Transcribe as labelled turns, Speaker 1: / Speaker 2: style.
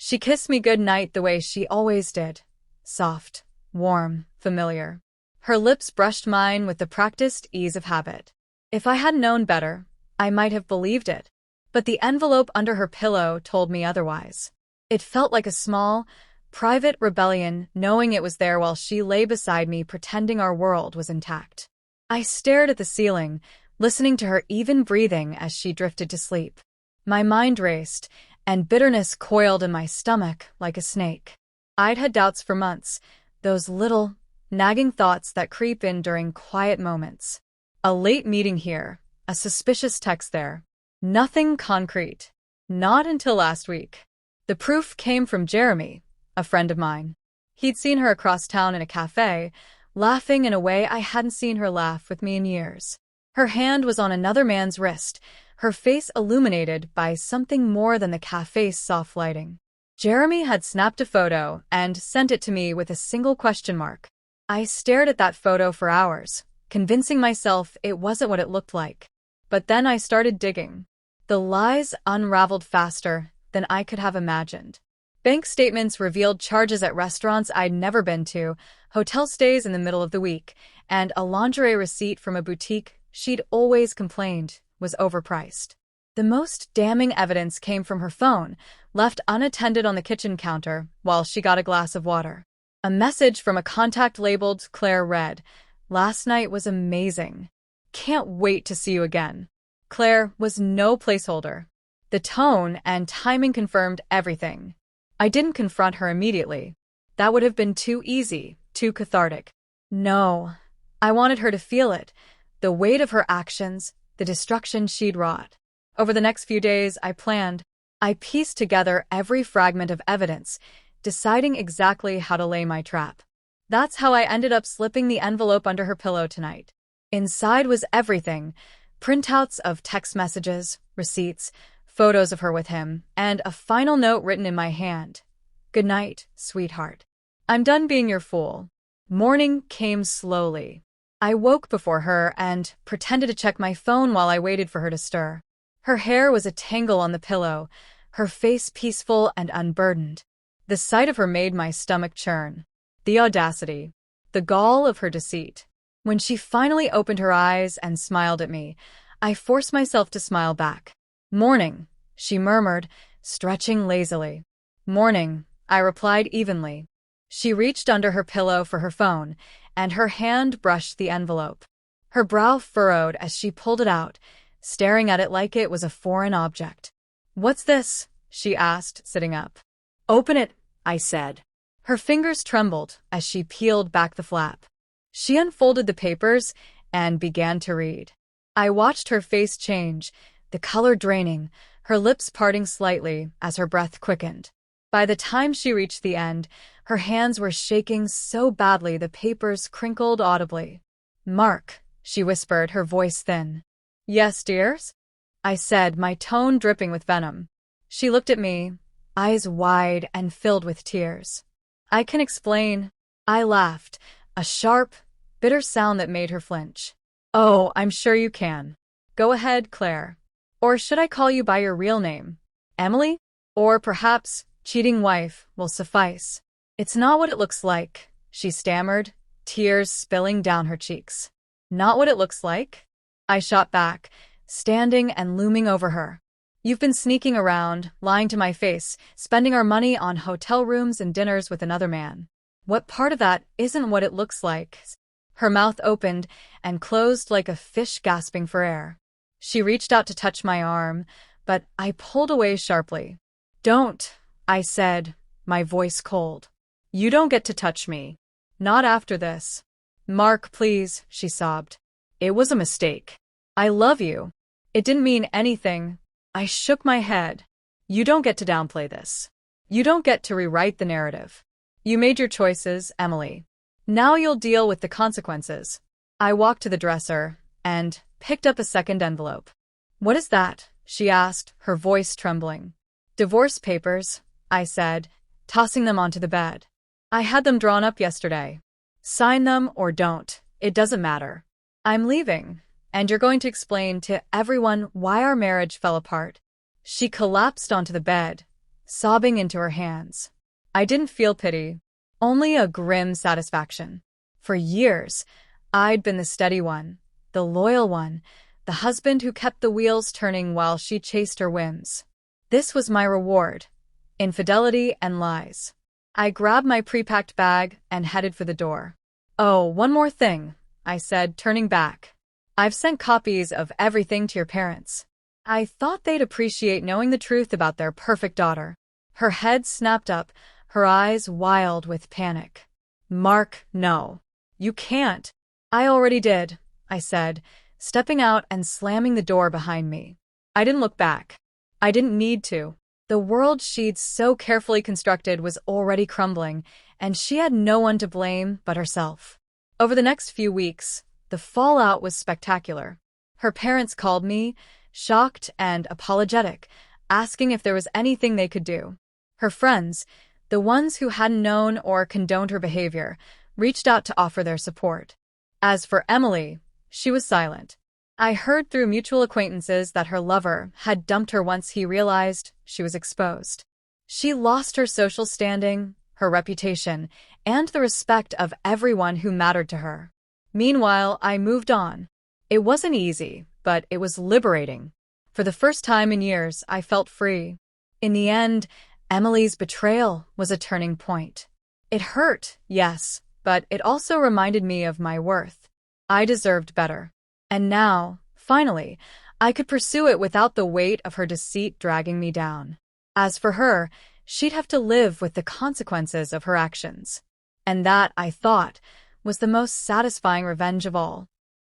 Speaker 1: She kissed me good night the way she always did. Soft, warm, familiar. Her lips brushed mine with the practiced ease of habit. If I had known better, I might have believed it. But the envelope under her pillow told me otherwise. It felt like a small, private rebellion, knowing it was there while she lay beside me pretending our world was intact. I stared at the ceiling, listening to her even breathing as she drifted to sleep. My mind raced, and bitterness coiled in my stomach like a snake. I'd had doubts for months, those little, nagging thoughts that creep in during quiet moments. A late meeting here, a suspicious text there. Nothing concrete. Not until last week. The proof came from Jeremy, a friend of mine. He'd seen her across town in a cafe, laughing in a way I hadn't seen her laugh with me in years. Her hand was on another man's wrist, her face illuminated by something more than the cafe's soft lighting. Jeremy had snapped a photo and sent it to me with a single question mark. I stared at that photo for hours, convincing myself it wasn't what it looked like. But then I started digging. The lies unraveled faster than I could have imagined. Bank statements revealed charges at restaurants I'd never been to, hotel stays in the middle of the week, and a lingerie receipt from a boutique she'd always complained was overpriced. The most damning evidence came from her phone, left unattended on the kitchen counter while she got a glass of water. A message from a contact labeled Claire read, "Last night was amazing. Can't wait to see you again." Claire was no placeholder. The tone and timing confirmed everything. I didn't confront her immediately. That would have been too easy, too cathartic. No, I wanted her to feel it, the weight of her actions, the destruction she'd wrought. Over the next few days, I pieced together every fragment of evidence, deciding exactly how to lay my trap. That's how I ended up slipping the envelope under her pillow tonight. Inside was everything: printouts of text messages, receipts, photos of her with him, and a final note written in my hand. "Good night, sweetheart. I'm done being your fool." Morning came slowly. I woke before her and pretended to check my phone while I waited for her to stir. Her hair was a tangle on the pillow, her face peaceful and unburdened. The sight of her made my stomach churn. The audacity, the gall of her deceit. When she finally opened her eyes and smiled at me, I forced myself to smile back. "Morning," she murmured, stretching lazily. "Morning," I replied evenly. She reached under her pillow for her phone, and her hand brushed the envelope. Her brow furrowed as she pulled it out, staring at it like it was a foreign object. "What's this?" she asked, sitting up. "Open it," I said. Her fingers trembled as she peeled back the flap. She unfolded the papers and began to read. I watched her face change, the color draining, her lips parting slightly as her breath quickened. By the time she reached the end, her hands were shaking so badly the papers crinkled audibly. "Mark," she whispered, her voice thin. "Yes, dears?" I said, my tone dripping with venom. She looked at me, eyes wide and filled with tears. "I can explain." I laughed, a sharp, bitter sound that made her flinch. "Oh, I'm sure you can. Go ahead, Claire. Or should I call you by your real name? Emily? Or perhaps cheating wife will suffice." "It's not what it looks like," she stammered, tears spilling down her cheeks. "Not what it looks like?" I shot back, standing and looming over her. "You've been sneaking around, lying to my face, spending our money on hotel rooms and dinners with another man. What part of that isn't what it looks like?" Her mouth opened and closed like a fish gasping for air. She reached out to touch my arm, but I pulled away sharply. "Don't," I said, my voice cold. "You don't get to touch me. Not after this." "Mark, please," she sobbed. "It was a mistake. I love you. It didn't mean anything." I shook my head. "You don't get to downplay this. You don't get to rewrite the narrative. You made your choices, Emily. Now you'll deal with the consequences." I walked to the dresser and picked up a second envelope. "What is that?" she asked, her voice trembling. "Divorce papers," I said, tossing them onto the bed. "I had them drawn up yesterday. Sign them or don't, it doesn't matter. I'm leaving, and you're going to explain to everyone why our marriage fell apart." She collapsed onto the bed, sobbing into her hands. I didn't feel pity, only a grim satisfaction. For years, I'd been the steady one, the loyal one, the husband who kept the wheels turning while she chased her whims. This was my reward: infidelity and lies. I grabbed my pre-packed bag and headed for the door. "Oh, one more thing," I said, turning back. "I've sent copies of everything to your parents. I thought they'd appreciate knowing the truth about their perfect daughter." Her head snapped up, her eyes wild with panic. "Mark, no. You can't." "I already did," I said, stepping out and slamming the door behind me. I didn't look back. I didn't need to. The world she'd so carefully constructed was already crumbling, and she had no one to blame but herself. Over the next few weeks, the fallout was spectacular. Her parents called me, shocked and apologetic, asking if there was anything they could do. Her friends, the ones who hadn't known or condoned her behavior, reached out to offer their support. As for Emily, she was silent. I heard through mutual acquaintances that her lover had dumped her once he realized she was exposed. She lost her social standing, her reputation, and the respect of everyone who mattered to her. Meanwhile, I moved on. It wasn't easy, but it was liberating. For the first time in years, I felt free. In the end, Emily's betrayal was a turning point. It hurt, yes, but it also reminded me of my worth. I deserved better. And now, finally, I could pursue it without the weight of her deceit dragging me down. As for her, she'd have to live with the consequences of her actions. And that, I thought, was the most satisfying revenge of all.